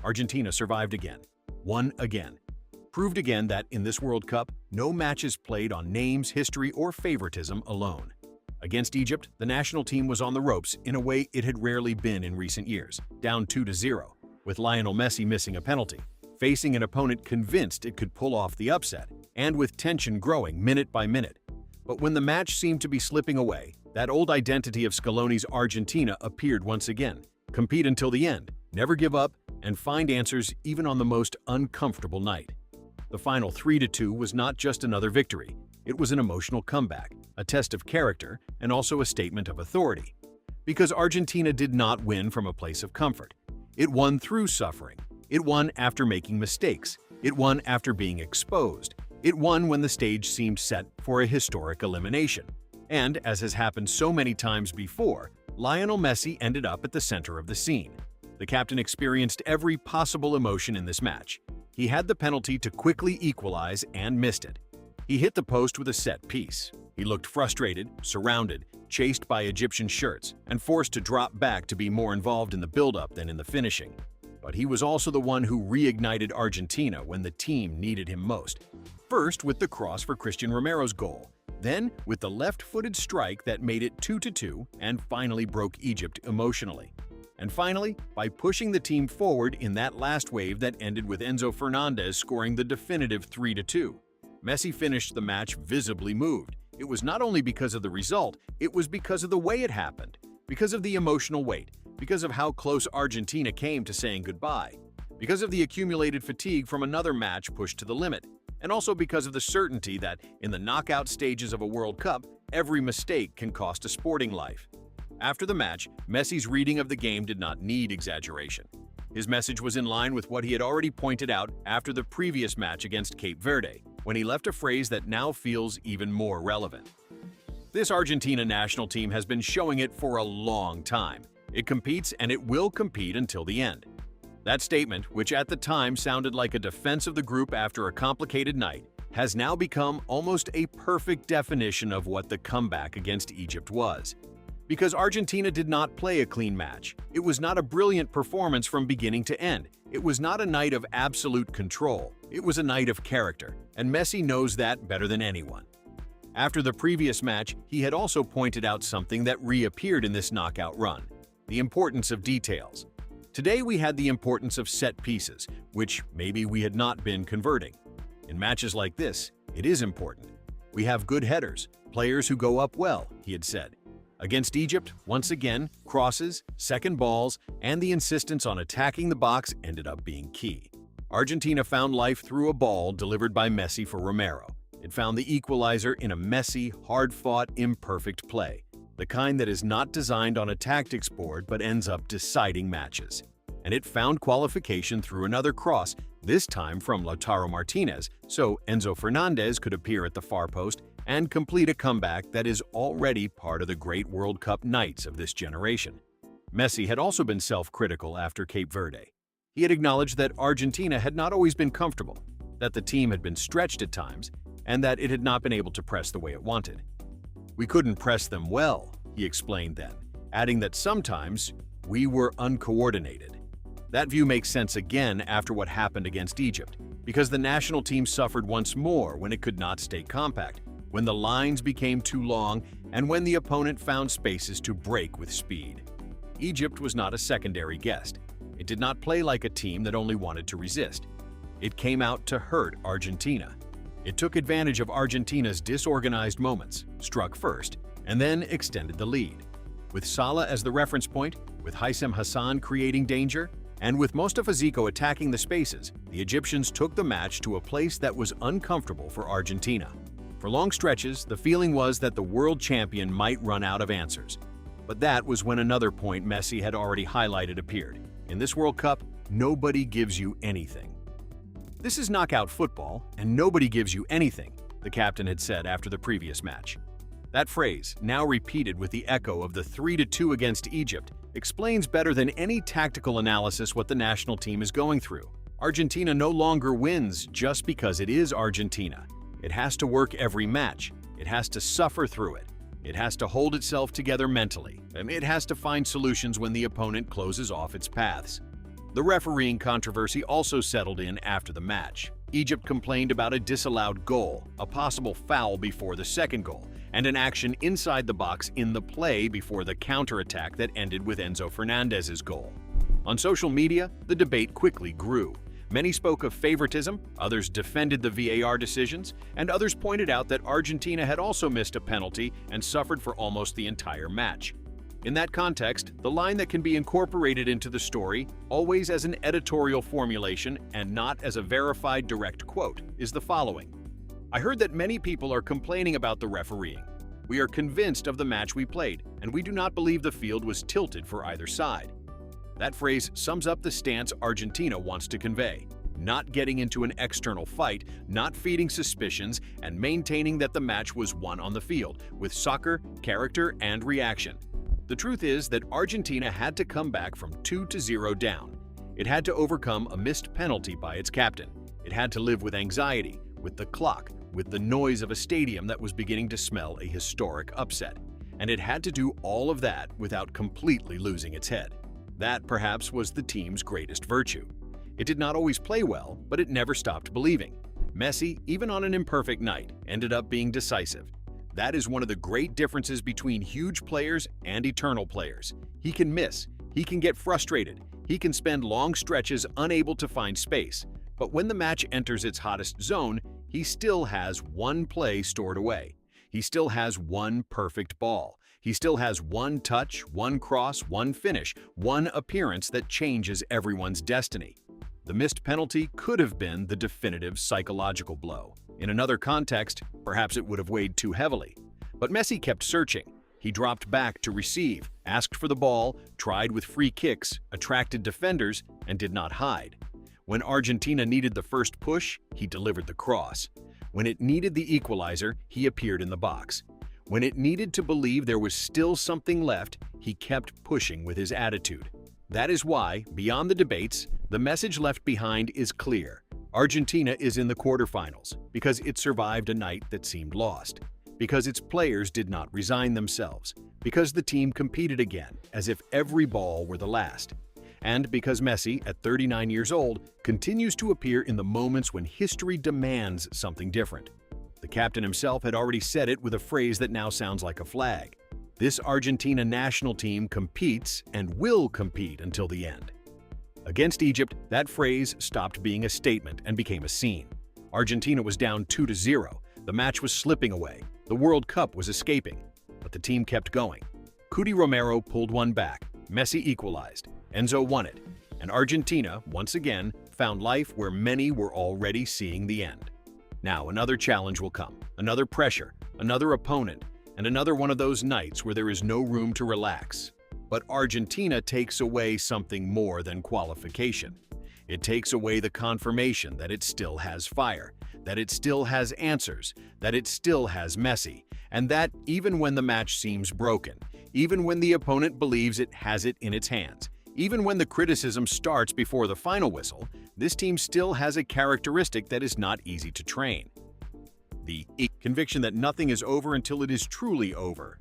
Argentina survived again, won again, proved again that in this World Cup, no match is played on names, history, or favoritism alone. Against Egypt, the national team was on the ropes in a way it had rarely been in recent years, down 2-0, with Lionel Messi missing a penalty, facing an opponent convinced it could pull off the upset, and with tension growing minute by minute. But when the match seemed to be slipping away, that old identity of Scaloni's Argentina appeared once again. Compete until the end, never give up, and find answers even on the most uncomfortable night. The final 3-2 was not just another victory. It was an emotional comeback, a test of character, and also a statement of authority. Because Argentina did not win from a place of comfort. It won through suffering. It won after making mistakes. It won after being exposed. It won when the stage seemed set for a historic elimination. And, as has happened so many times before, Lionel Messi ended up at the center of the scene. The captain experienced every possible emotion in this match. He had the penalty to quickly equalize and missed it. He hit the post with a set piece. He looked frustrated, surrounded, chased by Egyptian shirts, and forced to drop back to be more involved in the build-up than in the finishing. But he was also the one who reignited Argentina when the team needed him most. First with the cross for Cristian Romero's goal, then with the left-footed strike that made it 2-2 and finally broke Egypt emotionally. And finally, by pushing the team forward in that last wave that ended with Enzo Fernandez scoring the definitive 3-2. Messi finished the match visibly moved. It was not only because of the result, it was because of the way it happened, because of the emotional weight, because of how close Argentina came to saying goodbye, because of the accumulated fatigue from another match pushed to the limit, and also because of the certainty that in the knockout stages of a World Cup, every mistake can cost a sporting life. After the match, Messi's reading of the game did not need exaggeration. His message was in line with what he had already pointed out after the previous match against Cape Verde, when he left a phrase that now feels even more relevant. This Argentina national team has been showing it for a long time. It competes and it will compete until the end. That statement, which at the time sounded like a defense of the group after a complicated night, has now become almost a perfect definition of what the comeback against Egypt was. Because Argentina did not play a clean match. It was not a brilliant performance from beginning to end. It was not a night of absolute control. It was a night of character, and Messi knows that better than anyone. After the previous match, he had also pointed out something that reappeared in this knockout run: the importance of details. Today we had the importance of set pieces, which maybe we had not been converting. In matches like this, it is important. We have good headers, players who go up well, he had said. Against Egypt, once again, crosses, second balls, and the insistence on attacking the box ended up being key. Argentina found life through a ball delivered by Messi for Romero. It found the equalizer in a messy, hard-fought, imperfect play, the kind that is not designed on a tactics board but ends up deciding matches. And it found qualification through another cross, this time from Lautaro Martinez, so Enzo Fernandez could appear at the far post and complete a comeback that is already part of the great World Cup nights of this generation. Messi had also been self-critical after Cape Verde. He had acknowledged that Argentina had not always been comfortable, that the team had been stretched at times, and that it had not been able to press the way it wanted. "We couldn't press them well," he explained then, adding that sometimes we were uncoordinated. That view makes sense again after what happened against Egypt, because the national team suffered once more when it could not stay compact, when the lines became too long, and when the opponent found spaces to break with speed. Egypt was not a secondary guest. It did not play like a team that only wanted to resist. It came out to hurt Argentina. It took advantage of Argentina's disorganized moments, struck first, and then extended the lead. With Salah as the reference point, with Hissam Hassan creating danger, and with Mostafa Zico attacking the spaces, the Egyptians took the match to a place that was uncomfortable for Argentina. For long stretches, the feeling was that the world champion might run out of answers. But that was when another point Messi had already highlighted appeared. In this World Cup, nobody gives you anything. "This is knockout football, and nobody gives you anything," the captain had said after the previous match. That phrase, now repeated with the echo of the 3-2 against Egypt, explains better than any tactical analysis what the national team is going through. Argentina no longer wins just because it is Argentina. It has to work every match. It has to suffer through it. It has to hold itself together mentally, and it has to find solutions when the opponent closes off its paths. The refereeing controversy also settled in after the match. Egypt complained about a disallowed goal, a possible foul before the second goal, and an action inside the box in the play before the counterattack that ended with Enzo Fernandez's goal. On social media, the debate quickly grew. Many spoke of favoritism, others defended the VAR decisions, and others pointed out that Argentina had also missed a penalty and suffered for almost the entire match. In that context, the line that can be incorporated into the story, always as an editorial formulation and not as a verified direct quote, is the following. "I heard that many people are complaining about the refereeing. We are convinced of the match we played, and we do not believe the field was tilted for either side." That phrase sums up the stance Argentina wants to convey. Not getting into an external fight, not feeding suspicions, and maintaining that the match was won on the field, with soccer, character, and reaction. The truth is that Argentina had to come back from 2-0 down. It had to overcome a missed penalty by its captain. It had to live with anxiety, with the clock, with the noise of a stadium that was beginning to smell a historic upset. And it had to do all of that without completely losing its head. That, perhaps, was the team's greatest virtue. It did not always play well, but it never stopped believing. Messi, even on an imperfect night, ended up being decisive. That is one of the great differences between huge players and eternal players. He can miss, he can get frustrated, he can spend long stretches unable to find space. But when the match enters its hottest zone, he still has one play stored away. He still has one perfect ball. He still has one touch, one cross, one finish, one appearance that changes everyone's destiny. The missed penalty could have been the definitive psychological blow. In another context, perhaps it would have weighed too heavily. But Messi kept searching. He dropped back to receive, asked for the ball, tried with free kicks, attracted defenders, and did not hide. When Argentina needed the first push, he delivered the cross. When it needed the equalizer, he appeared in the box. When it needed to believe there was still something left, he kept pushing with his attitude. That is why, beyond the debates, the message left behind is clear. Argentina is in the quarterfinals because it survived a night that seemed lost, because its players did not resign themselves, because the team competed again as if every ball were the last, and because Messi, at 39 years old, continues to appear in the moments when history demands something different. The captain himself had already said it with a phrase that now sounds like a flag. This Argentina national team competes and will compete until the end. Against Egypt, that phrase stopped being a statement and became a scene. Argentina was down 2-0. The match was slipping away. The World Cup was escaping. But the team kept going. Cuti Romero pulled one back. Messi equalized. Enzo won it. And Argentina, once again, found life where many were already seeing the end. Now another challenge will come, another pressure, another opponent, and another one of those nights where there is no room to relax. But Argentina takes away something more than qualification. It takes away the confirmation that it still has fire, that it still has answers, that it still has Messi, and that even when the match seems broken, even when the opponent believes it has it in its hands, even when the criticism starts before the final whistle, this team still has a characteristic that is not easy to train. The conviction that nothing is over until it is truly over.